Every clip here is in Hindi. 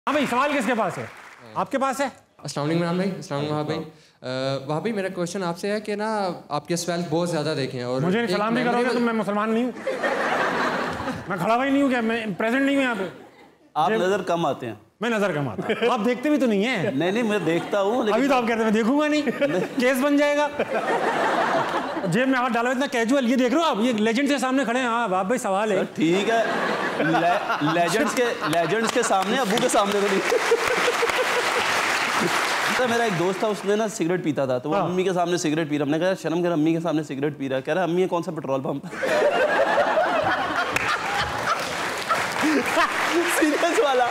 हाँ भाई, सवाल किसके पास है? आपके पास है? अस्सलाम वालेकुम इमरान भाई। अस्सलाम वालेकुम भाई। वहाँ भाई मेरा क्वेश्चन आपसे है कि ना आपके स्वेल्थ बहुत ज़्यादा देखे हैं और मुझे सलाम नहीं करोगे तो मैं मुसलमान नहीं हूँ। मैं खड़ा हुआ ही नहीं हूँ क्या? मैं प्रेजेंट नहीं हूँ यहाँ पे। आप नजर कम आते हैं। मैं नजर कम आता हूँ। आप देखते भी तो नहीं है। नहीं मैं देखता हूँ लेकिन अभी तो आप कहते हैं मैं देखूंगा नहीं, केस बन जाएगा। जेब में हाथ डालो इतना कैजुअल। ये देख रहे हो आप, ये लेजेंड के सामने खड़े हैं। हाँ आप भाई सवाल है। ठीक है, लेजेंड्स के सामने, अबू के सामने तो नहीं। तो मेरा एक दोस्त था, उसने ना सिगरेट पीता था, तो वो अम्मी के सामने सिगरेट पी रहा। हमने कहा शर्म कर, अम्मी के सामने सिगरेट पी रहा है। कह रहा अम्मी ये कौन सा पेट्रोल पंप? सीरियस वाला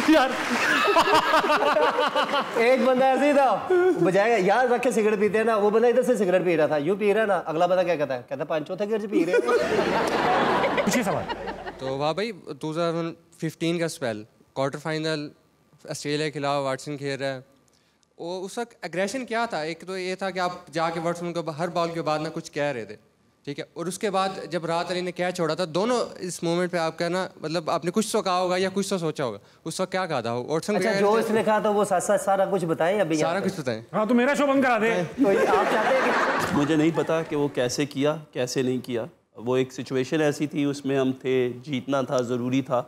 यार एक बंदा ऐसे ही था, बजाएगा यार रख के सिगरेट पीते हैं ना, वो बंदा इधर से सिगरेट पी रहा था, यूं पी रहा है ना, अगला बंदा क्या कहता है? कहता पांच चौथे घर से पी रहे हो। पूछिए सवाल। तो वाह भाई 2015 का स्पेल, क्वार्टर फाइनल ऑस्ट्रेलिया के खिलाफ वाटसन खेल रहा है। वो उस वक्त एग्रेशन क्या था? एक तो ये था कि आप जाके वाटसन को हर बॉल के बाद ना कुछ कह रहे थे, ठीक है, और उसके बाद जब राहत अली ने कैच छोड़ा था, दोनों इस मोमेंट पे आप कहना मतलब आपने कुछ तो कहा होगा या कुछ तो सोचा होगा, उस वक्त क्या कहा था? अच्छा जो इसने कहा था वो सारा कुछ बताएं अभी, सारा कुछ बताएं। हाँ तो मेरा शो बंद करा दे। तो आप चाहते हैं कि मुझे नहीं पता कि वो कैसे किया कैसे नहीं किया। वो एक सिचुएशन ऐसी थी, उसमें हम थे, जीतना था, ज़रूरी था।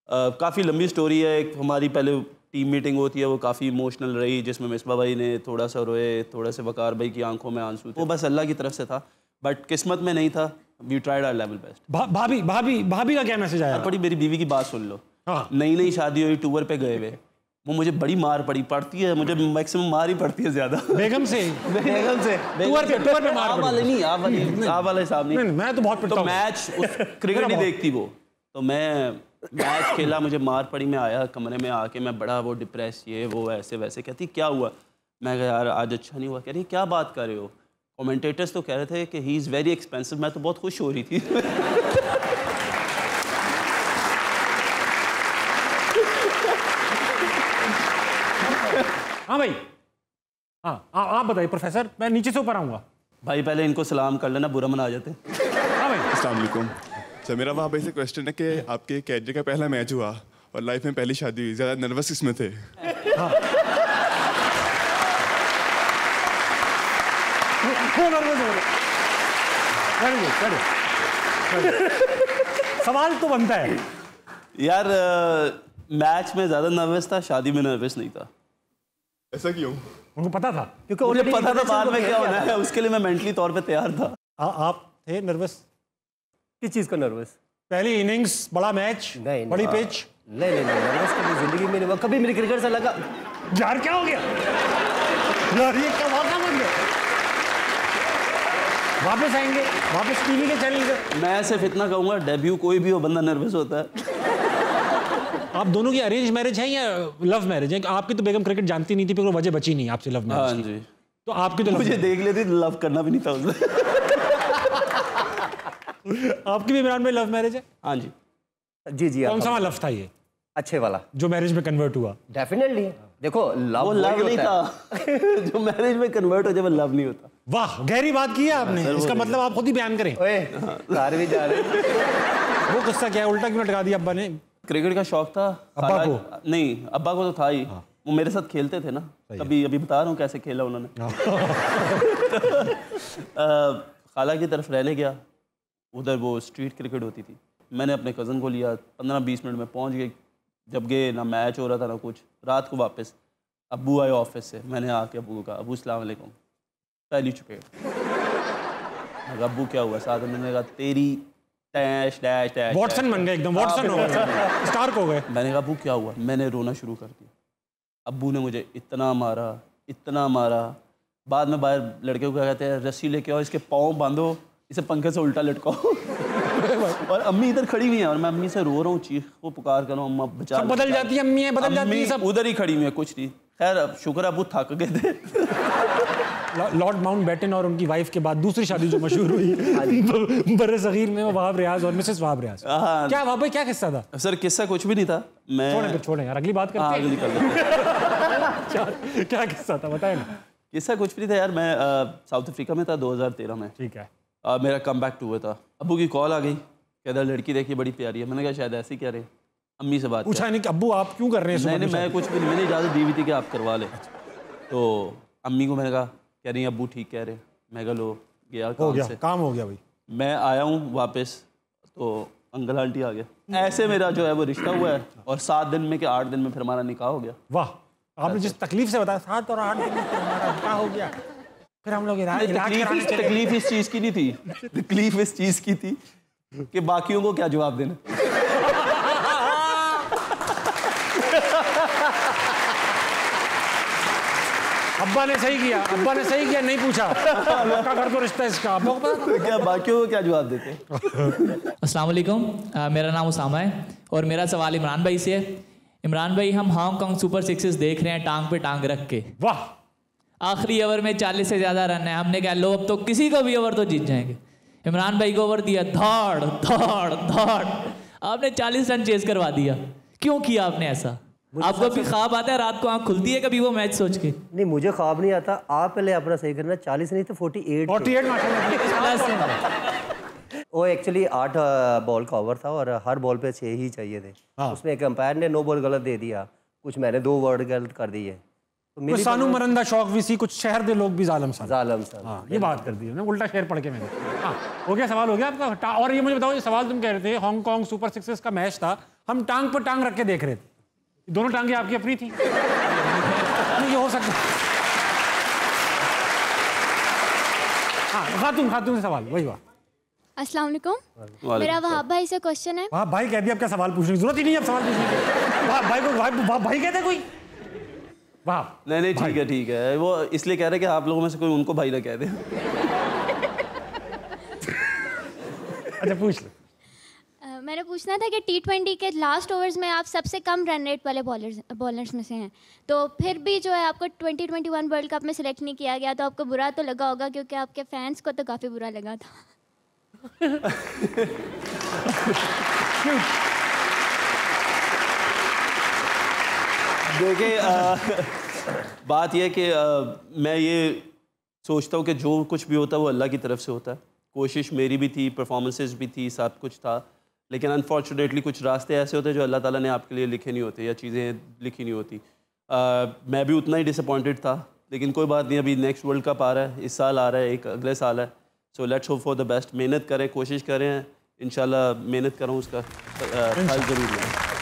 काफ़ी लंबी स्टोरी है। एक हमारी पहले टीम मीटिंग होती है, वो काफ़ी इमोशनल रही, जिसमें मिसबा भाई ने थोड़ा सा रोए, थोड़ा से वकार भाई की आंखों में आंसू थे। वो बस अल्लाह की तरफ से था, बट किस्मत में नहीं था। We tried our level best. भाभी भाभी भाभी का क्या मैसेज आया? बड़ी मेरी बीवी की बात सुन लो। हाँ। नई शादी हुई, टूर पे गए हुए, वो मुझे बड़ी मार पड़ती है, मुझे मैक्सिमम मार ही पड़ती है ज्यादा। बेगम से टूर पे मार आप वाले नहीं, आप वाले हिसाब नहीं। मैं तो बहुत पिटता तो हूं। मैच क्रिकेट नहीं देखती वो, तो मैं मैच खेला, मुझे मार पड़ी। मैं आया कमरे में, आके मैं बड़ा वो डिप्रेस, ये वो ऐसे वैसे। कहती क्या हुआ? मैं कहा यार आज अच्छा नहीं हुआ। कह रही क्या बात कर रहे हो? कमेंटेटर्स तो कह रहे थे कि ही इज़ वेरी एक्सपेंसिव। मैं तो बहुत खुश हो रही थी। हाँ भाई, हाँ आप बताइए प्रोफेसर, मैं नीचे से ऊपर आऊँगा। भाई पहले इनको सलाम कर लेना, बुरा मना जाते। हाँ भाई। अस्सलाम वालेकुम। सर मेरा वहाँ पे से क्वेश्चन है कि आपके कैरियर का पहला मैच हुआ और लाइफ में पहली शादी हुई, ज़्यादा नर्वस किसमें थे? हाँ। नर्वस हो रहे। सवाल तो बनता है यार। मैच में ज़्यादा नर्वस था, शादी में नर्वस नहीं था। ऐसा क्यों? उनको पता था, क्योंकि मुझे पता था बाद में क्या होना है, उसके लिए मैं मेंटली तौर पे तैयार था। आप थे नर्वस? किस चीज को नर्वस? पहली इनिंग्स, बड़ा मैच, बड़ी पिच। नहीं नर्वस कभी जिंदगी में नहीं हुआ। कभी मेरी क्रिकेट से लगा यार क्या हो गया यार, ये क्या वाक़ा बन गया? वापस आएंगे, वापस टीवी के चैनल पे। मैं सिर्फ इतना कहूँगा, डेब्यू कोई भी हो, बंदा नर्वस होता है। आप दोनों की अरेंज मैरिज है या लव मैरिज है? आपकी तो बेगम क्रिकेट जानती नहीं थी, फिर वजह बची नहीं आपसे लव मैरिज। हाँ जी। तो आपकी तो मुझे देख लेती, लव करना भी नहीं था उसमें। आपकी भी इमरान में लव मैरिज है? हाँ जी। जी। कौन सा लव था ये अच्छे वाला जो मैरिज में कन्वर्ट हुआ? डेफिनेटली। देखो वो लव नहीं था। जो मैरिज में कन्वर्ट हो जाए वो लव नहीं होता। वाह, गहरी बात की है आपने। इसका मतलब आप खुद ही बयान करें। ओए कार भी जा रहे। वो किस्सा क्या है? उल्टा क्यों लटका दिया अब्बा ने? क्रिकेट का शौक था अब्बा को? नहीं, अब्बा को तो था ही। वो मेरे साथ खेलते थे ना, कभी अभी बता रहा हूँ कैसे खेला उन्होंने। खाला की तरफ रहने गया, उधर वो स्ट्रीट क्रिकेट होती थी। मैंने अपने कज़न को लिया, 15-20 मिनट में पहुँच गए। जब गए ना मैच हो रहा था ना कुछ। रात को वापस अब्बू आए ऑफिस से, मैंने आके अब्बू को कहा अब्बू अस्सलाम वालेकुम, पहली चुपेट। अब्बू क्या हुआ? साथ में कहा तेरी डैश डैश डैश। वॉटसन बन गए एकदम, वॉटसन हो गए, स्टार्क हो गए। मैंने कहा अब्बू क्या हुआ? मैंने रोना शुरू कर दिया। अब्बू ने मुझे इतना मारा। बाद में बाहर लड़के को क्या कहते हैं, रस्सी लेके आओ, इसके पाँव बांधो, इसे पंखे से उल्टा लटकाओ। और अम्मी इधर खड़ी हुई है और मैं अम्मी से रो रहा हूँ, चीख वो पुकार कर रहा हूँ, अम्मा बचा। सब बदल जाती है, अम्मी बदल जाती है, सब उधर ही खड़ी हुई है, कुछ नहीं। खैर अब शुक्र अब्बू थक गए थे। लॉर्ड माउंटबेटन और उनकी वाइफ के बाद दूसरी शादी जो मशहूर हुई बर्रे सगीर में, वो वहाब रियाज और मिसेस वहाब रियाज। क्या वहाँ पे क्या किस्सा था? सर किस्सा कुछ भी नहीं था। मैं छोड़े यार, अगली बात करते हैं। अगली कर क्या किस्सा था बताए ना। किस्सा कुछ भी नहीं था यार। मैं साउथ अफ्रीका में था 2013 में। ठीक है। मेरा कम बैक टूर था। अब्बू की कॉल आ गई, कहता लड़की देखिए बड़ी प्यारी है। मैंने कहा शायद ऐसी कह रहे। अम्मी से बात पूछा नहीं कि अब्बू आप क्यों कर रहे हैं? नहीं, मैं कुछ भी नहीं, मैंने इजाज़त दी हुई थी कि आप करवा लें। तो अम्मी को मैंने कहा, कह रही अब्बू ठीक कह रहे। मैं कहा लो गया काम से, काम हो गया भाई। मैं आया हूँ वापस तो अंकल आंटी आ गया। ऐसे मेरा जो है वो रिश्ता हुआ है और 7 दिन में कि 8 दिन में फिर हमारा निकाह हो गया। वाह, आपने जिस तकलीफ से बताया 7 और 8 दिन में फिर हमारा निकाह हो गया। फिर हम लोग तकलीफ इस चीज़ की नहीं थी, तकलीफ इस चीज़ की थी कि बाकियों को क्या जवाब देना। अब्बा ने सही किया, अब्बा ने सही किया, नहीं पूछा आपका घर तो रिश्ता इसका, अब्बा को पता क्या बाकियों को क्या जवाब देते। अस्सलाम वालेकुम, मेरा नाम उसामा है और मेरा सवाल इमरान भाई से है। इमरान भाई, हम हांगकांग सुपर सिक्सेस देख रहे हैं टांग पे टांग रख के। वाह, आखिरी ओवर में 40 से ज़्यादा रन है। हमने कहा लो अब तो किसी को भी ओवर तो जीत जाएंगे। इमरान भाई को ओवर दिया, दौड़ दौड़ दौड़, आपने 40 रन चेस करवा दिया। क्यों किया आपने ऐसा? आपको भी ख्वाब आता है, रात को आँख खुलती है कभी वो मैच सोच के? नहीं, मुझे ख्वाब नहीं आता। आप पहले अपना सही करना। 40 नहीं तो 48 वो एक्चुअली 8 बॉल का ओवर था और हर बॉल पे 6 ही चाहिए थे। उसमें एक अंपायर ने 9 बॉल गलत दे दिया, कुछ मैंने 2 वर्ड गलत कर दिए। तो सानू मरंदा शौक भी सी, कुछ शहर दे लोग भी जालम सा। हाँ, ये बात कर दी ना, उल्टा शेर पढ़ के मैंने। हाँ, हो गया, सवाल हो गया आपका। और ये मुझे बताओ, ये सवाल तुम कह रहे थे हांगकांग सुपर सिक्सेस का मैच था, हम टांग पर टांग रख के देख रहे थे। दोनों टांगे आपकी अपनी थी? ये हो सकता। हाँ, खातून से सवाल, वही बात। अस्सलाम वालेकुम, मेरा वहाब भाई से क्वेश्चन है। वहाब भाई कह दिया, अब क्या सवाल पूछने की जरूरत ही नहीं है, अब सवाल पूछने की। वहाब भाई को वहाब भाई कहते कोई? वाह, नहीं ठीक है, वो इसलिए कह रहे कि आप लोगों में से कोई उनको भाई ना कह दे। अच्छा पूछ लो। मैंने पूछना था कि T20 के लास्ट ओवर्स में आप सबसे कम रन रेट वाले बॉलर्स में से हैं, तो फिर भी जो है आपको 2021 वर्ल्ड कप में सिलेक्ट नहीं किया गया, तो आपको बुरा तो लगा होगा, क्योंकि आपके फैंस को तो काफ़ी बुरा लगा था। देखिए, बात यह कि मैं ये सोचता हूँ कि जो कुछ भी होता है वो अल्लाह की तरफ से होता है। कोशिश मेरी भी थी, परफॉर्मेंसेस भी थी, सब कुछ था, लेकिन अनफॉर्चुनेटली कुछ रास्ते ऐसे होते हैं जो अल्लाह ताला ने आपके लिए लिखे नहीं होते या चीज़ें लिखी नहीं होती। मैं भी उतना ही डिसअपॉइंटेड था, लेकिन कोई बात नहीं, अभी नेक्स्ट वर्ल्ड कप आ रहा है, इस साल आ रहा है, एक अगले साल है। So let's hope for the best. मेहनत करें, कोशिश करें, इंशाल्लाह मेहनत करूँ, उसका फल ज़रूर मिले।